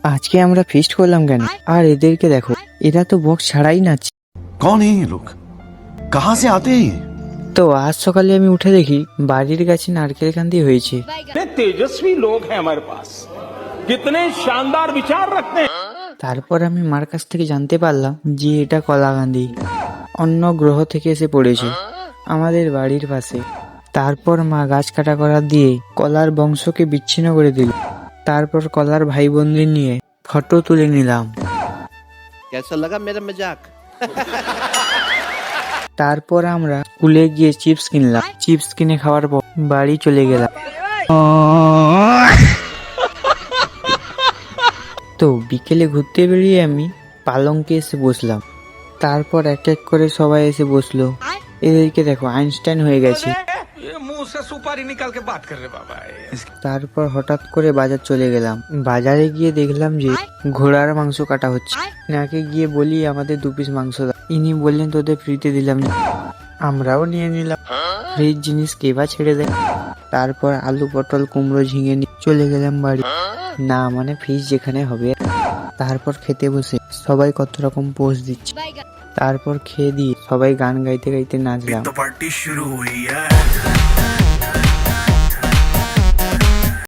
আজকে আমরা ফিস্ট করলাম কেন? আর এদেরকে দেখো, এরা তো বক্স ছাড়াই নাচছে। कौन है ये लोग? कहाँ से आते हैं ये? তো আজ সকালে আমি উঠে দেখি বাড়ির কাছে नारकेल कांदी হয়েছে। कितने तेजस्वी लोग हैं हमारे पास, कितने शानदार विचार रखते हैं। তারপর আমি মার কাছ থেকে জানতে পারলাম যে এটা কলাকান্দি, অন্য গ্রহ থেকে এসে পড়েছে আমাদের বাড়ির পাশে। তারপর মা গাছ কাটা করা দিয়ে কলার বংশকে বিচ্ছিন্ন করে দিল। তারপর কলার ভাই বোনদের নিয়ে ফটো তুলে নিলাম। कैसा लगा मेरा मजाक? তারপর আমরা স্কুলে গিয়ে চিপস কিনলাম। চিপস কিনে খাওয়ার পর বাড়ি চলে গেলাম। তো বিকেলে ঘুরতে বেরিয়ে আমি পালঙ্কে এসে বসলাম। তারপর এক এক করে সবাই এসে বসলো। এদেরকে দেখো, আইনস্টাইন হয়ে গেছে। मुंह से सुपारी निकाल के बात कर रहे बाबा। তারপর হঠাৎ করে বাজার চলে গেলাম। বাজারে গিয়ে দেখলাম যে ঘোড়ার মাংস কাটা হচ্ছে। নাকে গিয়ে বলি আমাদের 2 পিস মাংস দাও। ইনি বললেন তোদের ফ্রিতে দিলাম না। আমরাও নিয়ে নিলাম। ফ্রিজ জিনিস কে বা ছেড়ে দেয়। তারপর আলু পটল কুমড়ো ঝিঙে নিয়ে চলে গেলাম বাড়ি। না মানে ফ্রিজ যেখানে হবে। তারপর খেতে বসে সবাই কত রকম পোস্ট দিচ্ছে। তারপর খেয়ে দিয়ে সবাই গান গাইতে গাইতে নাচলাম। तो पार्टी शुरू हुई है।